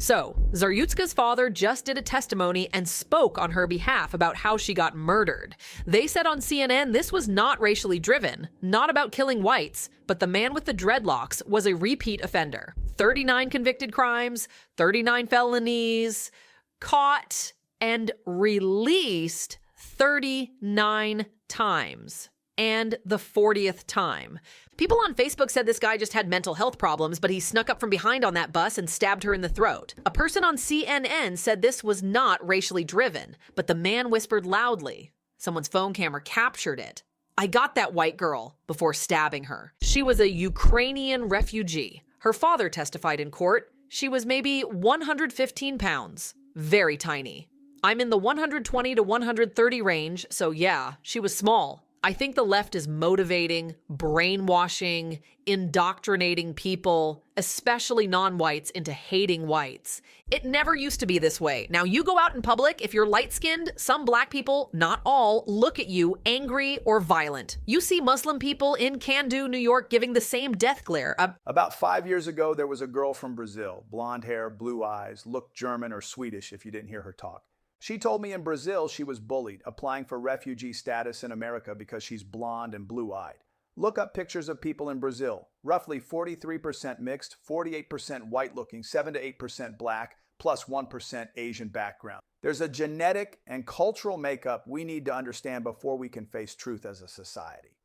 So, Zaryutska's father just did a testimony and spoke on her behalf about how she got murdered. They said on CNN this was not racially driven, not about killing whites, but the man with the dreadlocks was a repeat offender. 39 convicted crimes, 39 felonies, caught and released 39 times. And the 40th time. People on Facebook said this guy just had mental health problems, but he snuck up from behind on that bus and stabbed her in the throat. A person on CNN said this was not racially driven, but the man whispered loudly. Someone's phone camera captured it. "I got that white girl," before stabbing her. She was a Ukrainian refugee. Her father testified in court. She was maybe 115 pounds. Very tiny. I'm in the 120 to 130 range, so yeah, she was small. I think the left is motivating, brainwashing, indoctrinating people, especially non-whites, into hating whites. It never used to be this way. Now, you go out in public, if you're light-skinned, some black people, not all, look at you angry or violent. You see Muslim people in Candu, New York, giving the same death glare. About 5 years ago, there was a girl from Brazil, blonde hair, blue eyes, looked German or Swedish if you didn't hear her talk. She told me in Brazil she was bullied, applying for refugee status in America because she's blonde and blue-eyed. Look up pictures of people in Brazil. Roughly 43% mixed, 48% white-looking, 7 to 8% black, plus 1% Asian background. There's a genetic and cultural makeup we need to understand before we can face truth as a society.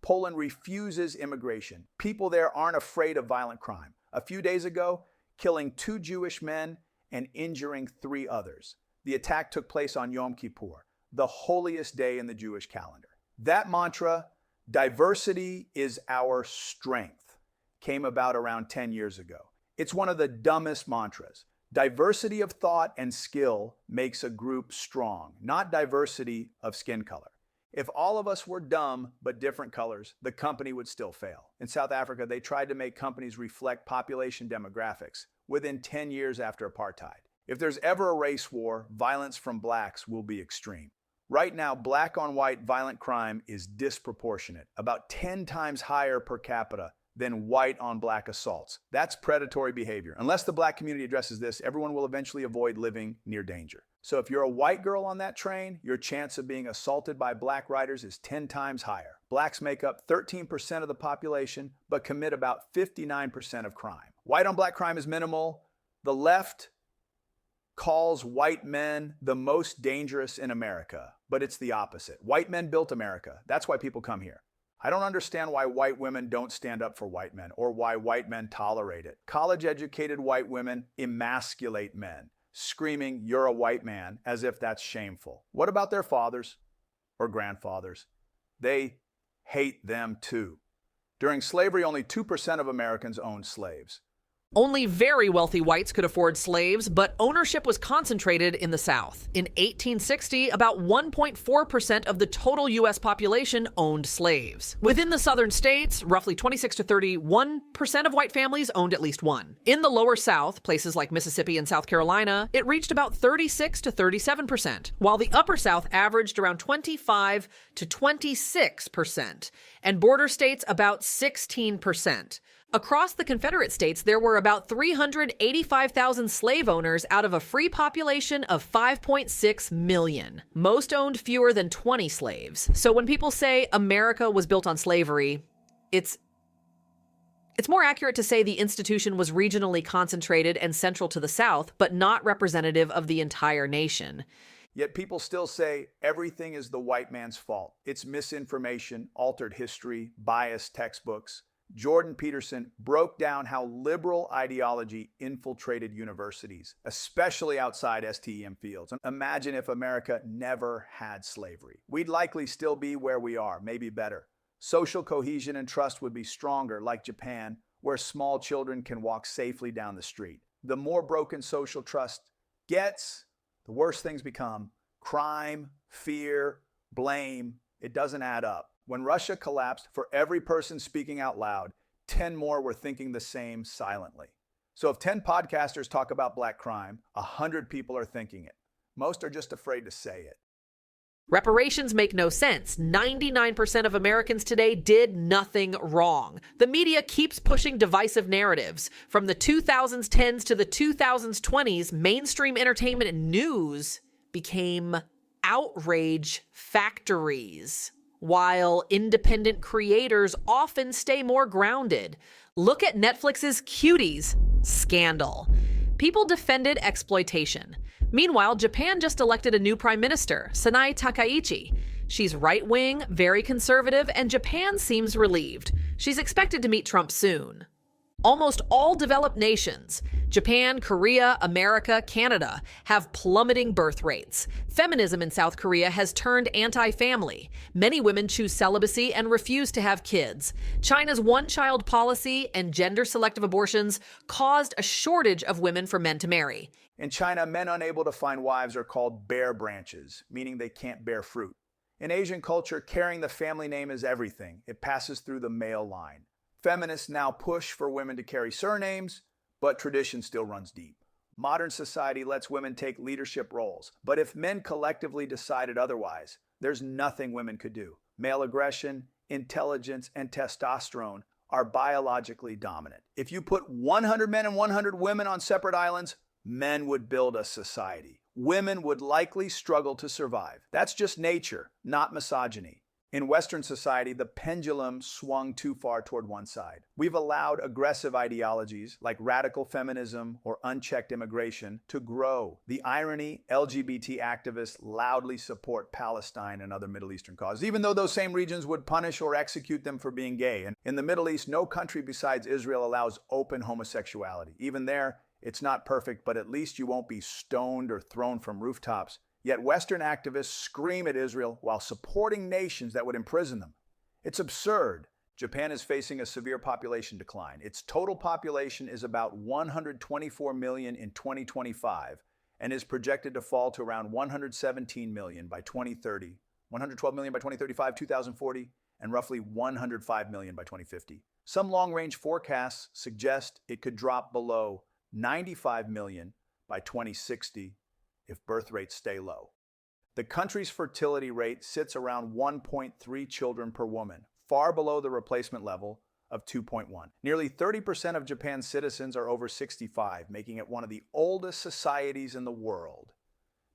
Poland refuses immigration. People there aren't afraid of violent crime. A few days ago, killing 2 Jewish men and injuring 3 others. The attack took place on Yom Kippur, the holiest day in the Jewish calendar. That mantra, diversity is our strength, came about around 10 years ago. It's one of the dumbest mantras. Diversity of thought and skill makes a group strong, not diversity of skin color. If all of us were dumb but different colors, the company would still fail. In South Africa, they tried to make companies reflect population demographics within 10 years after apartheid. If there's ever a race war, violence from blacks will be extreme. Right now, black on white violent crime is disproportionate, about 10 times higher per capita than white on black assaults. That's predatory behavior. Unless the black community addresses this, everyone will eventually avoid living near danger. So if you're a white girl on that train, your chance of being assaulted by black riders is 10 times higher. Blacks make up 13% of the population, but commit about 59% of crime. White on black crime is minimal. The left calls white men the most dangerous in America, but it's the opposite. White men built America. That's why people come here. I don't understand why white women don't stand up for white men or why white men tolerate it. College-educated white women emasculate men, screaming, "You're a white man," as if that's shameful. What about their fathers or grandfathers? They hate them too. During slavery, only 2% of Americans owned slaves. Only very wealthy whites could afford slaves, but ownership was concentrated in the South. In 1860, about 1.4% of the total U.S. population owned slaves. Within the southern states, roughly 26 to 31% of white families owned at least one. In the lower South, places like Mississippi and South Carolina, it reached about 36 to 37%, while the upper South averaged around 25 to 26%, and border states about 16%. Across the Confederate States, there were about 385,000 slave owners out of a free population of 5.6 million. Most owned fewer than 20 slaves. So when people say America was built on slavery, it's more accurate to say the institution was regionally concentrated and central to the South, but not representative of the entire nation. Yet people still say everything is the white man's fault. It's misinformation, altered history, biased textbooks. Jordan Peterson broke down how liberal ideology infiltrated universities, especially outside STEM fields. Imagine if America never had slavery. We'd likely still be where we are, maybe better. Social cohesion and trust would be stronger, like Japan, where small children can walk safely down the street. The more broken social trust gets, the worse things become. Crime, fear, blame, it doesn't add up. When Russia collapsed, for every person speaking out loud, 10 more were thinking the same silently. So if 10 podcasters talk about black crime, 100 people are thinking it. Most are just afraid to say it. Reparations make no sense. 99% of Americans today did nothing wrong. The media keeps pushing divisive narratives. From the 2010s to the 2020s, mainstream entertainment and news became outrage factories, while independent creators often stay more grounded. Look at Netflix's Cuties scandal. People defended exploitation. Meanwhile, Japan just elected a new prime minister, Sanae Takaichi. She's right-wing, very conservative, and Japan seems relieved. She's expected to meet Trump soon. Almost all developed nations, Japan, Korea, America, Canada, have plummeting birth rates. Feminism in South Korea has turned anti-family. Many women choose celibacy and refuse to have kids. China's one-child policy and gender-selective abortions caused a shortage of women for men to marry. In China, men unable to find wives are called bear branches, meaning they can't bear fruit. In Asian culture, carrying the family name is everything. It passes through the male line. Feminists now push for women to carry surnames, but tradition still runs deep. Modern society lets women take leadership roles, but if men collectively decided otherwise, there's nothing women could do. Male aggression, intelligence, and testosterone are biologically dominant. If you put 100 men and 100 women on separate islands, men would build a society. Women would likely struggle to survive. That's just nature, not misogyny. In Western society, the pendulum swung too far toward one side. We've allowed aggressive ideologies like radical feminism or unchecked immigration to grow. The irony, LGBT activists loudly support Palestine and other Middle Eastern causes, even though those same regions would punish or execute them for being gay. And in the Middle East, no country besides Israel allows open homosexuality. Even there, it's not perfect, but at least you won't be stoned or thrown from rooftops. Yet Western activists scream at Israel while supporting nations that would imprison them. It's absurd. Japan is facing a severe population decline. Its total population is about 124 million in 2025 and is projected to fall to around 117 million by 2030, 112 million by 2035, 2040, and roughly 105 million by 2050. Some long-range forecasts suggest it could drop below 95 million by 2060 if birth rates stay low. The country's fertility rate sits around 1.3 children per woman, far below the replacement level of 2.1. Nearly 30% of Japan's citizens are over 65, making it one of the oldest societies in the world.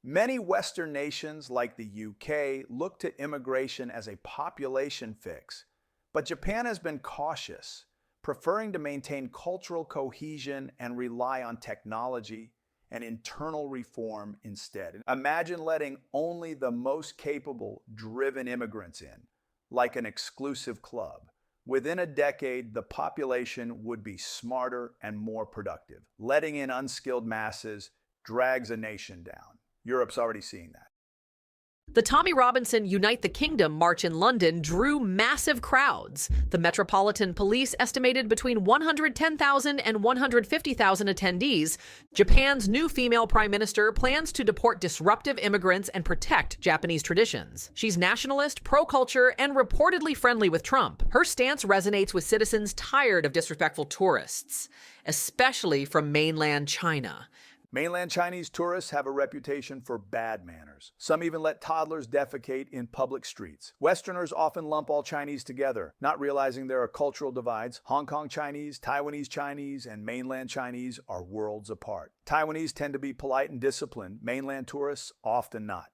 Many Western nations, like the UK, look to immigration as a population fix, but Japan has been cautious, preferring to maintain cultural cohesion and rely on technology and internal reform instead. Imagine letting only the most capable, driven immigrants in, like an exclusive club. Within a decade, the population would be smarter and more productive. Letting in unskilled masses drags a nation down. Europe's already seeing that. The Tommy Robinson Unite the Kingdom march in London drew massive crowds. The Metropolitan Police estimated between 110,000 and 150,000 attendees. Japan's new female prime minister plans to deport disruptive immigrants and protect Japanese traditions. She's nationalist, pro-culture, and reportedly friendly with Trump. Her stance resonates with citizens tired of disrespectful tourists, especially from mainland China. Mainland Chinese tourists have a reputation for bad manners. Some even let toddlers defecate in public streets. Westerners often lump all Chinese together, not realizing there are cultural divides. Hong Kong Chinese, Taiwanese Chinese, and mainland Chinese are worlds apart. Taiwanese tend to be polite and disciplined. Mainland tourists often not.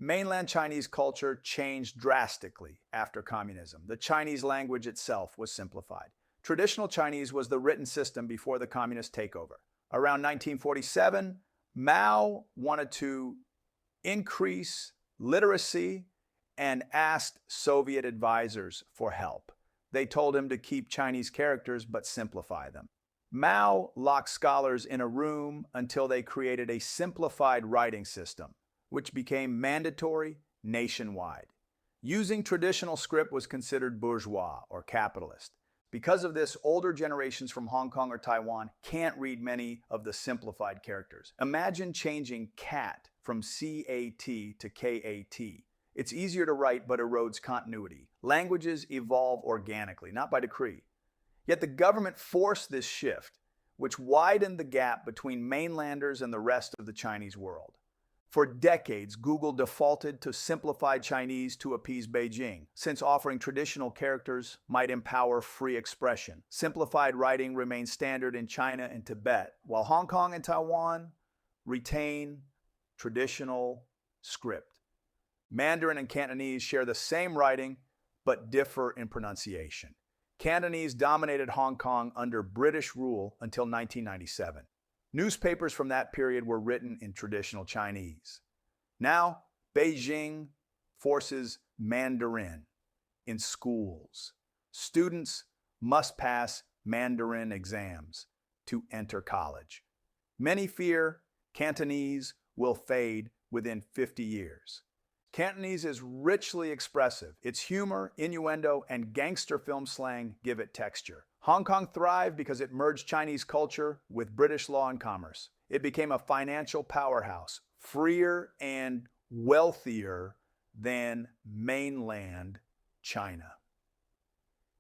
Mainland Chinese culture changed drastically after communism. The Chinese language itself was simplified. Traditional Chinese was the written system before the communist takeover. Around 1947, Mao wanted to increase literacy and asked Soviet advisors for help. They told him to keep Chinese characters but simplify them. Mao locked scholars in a room until they created a simplified writing system, which became mandatory nationwide. Using traditional script was considered bourgeois or capitalist. Because of this, older generations from Hong Kong or Taiwan can't read many of the simplified characters. Imagine changing cat from C-A-T to K-A-T. It's easier to write but erodes continuity. Languages evolve organically, not by decree. Yet the government forced this shift, which widened the gap between mainlanders and the rest of the Chinese world. For decades, Google defaulted to simplified Chinese to appease Beijing, since offering traditional characters might empower free expression. Simplified writing remains standard in China and Tibet, while Hong Kong and Taiwan retain traditional script. Mandarin and Cantonese share the same writing, but differ in pronunciation. Cantonese dominated Hong Kong under British rule until 1997. Newspapers from that period were written in traditional Chinese. Now, Beijing forces Mandarin in schools. Students must pass Mandarin exams to enter college. Many fear Cantonese will fade within 50 years. Cantonese is richly expressive. Its humor, innuendo, and gangster film slang give it texture. Hong Kong thrived because it merged Chinese culture with British law and commerce. It became a financial powerhouse, freer and wealthier than mainland China.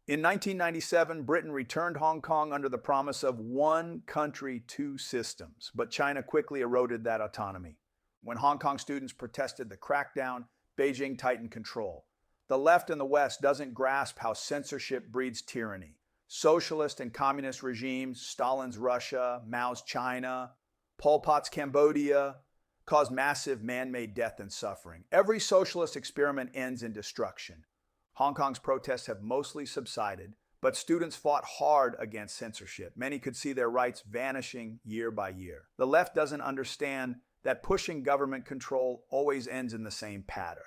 In 1997, Britain returned Hong Kong under the promise of one country, two systems, but China quickly eroded that autonomy. When Hong Kong students protested the crackdown, Beijing tightened control. The left in the West doesn't grasp how censorship breeds tyranny. Socialist and communist regimes, Stalin's Russia, Mao's China, Pol Pot's Cambodia, caused massive man-made death and suffering. Every socialist experiment ends in destruction. Hong Kong's protests have mostly subsided, but students fought hard against censorship. Many could see their rights vanishing year by year. The left doesn't understand that pushing government control always ends in the same pattern: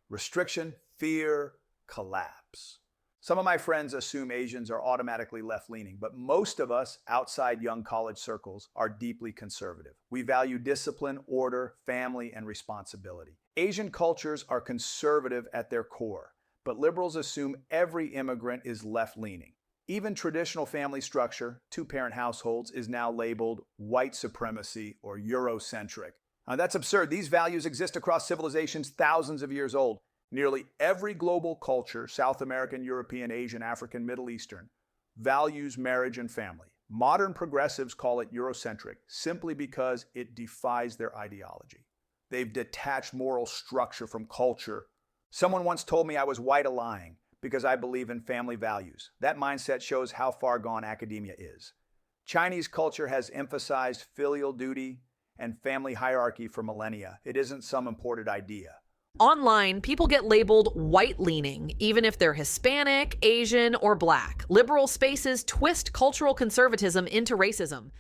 restriction, fear, collapse. Some of my friends assume Asians are automatically left-leaning, but most of us outside young college circles are deeply conservative. We value discipline, order, family, and responsibility. Asian cultures are conservative at their core, but liberals assume every immigrant is left-leaning. Even traditional family structure, two-parent households, is now labeled white supremacy or Eurocentric. Now, that's absurd. These values exist across civilizations thousands of years old. Nearly every global culture, South American, European, Asian, African, Middle Eastern, values marriage and family. Modern progressives call it Eurocentric simply because it defies their ideology. They've detached moral structure from culture. Someone once told me I was white-a-lying because I believe in family values. That mindset shows how far gone academia is. Chinese culture has emphasized filial duty and family hierarchy for millennia. It isn't some imported idea. Online, people get labeled white-leaning, even if they're Hispanic, Asian, or Black. Liberal spaces twist cultural conservatism into racism.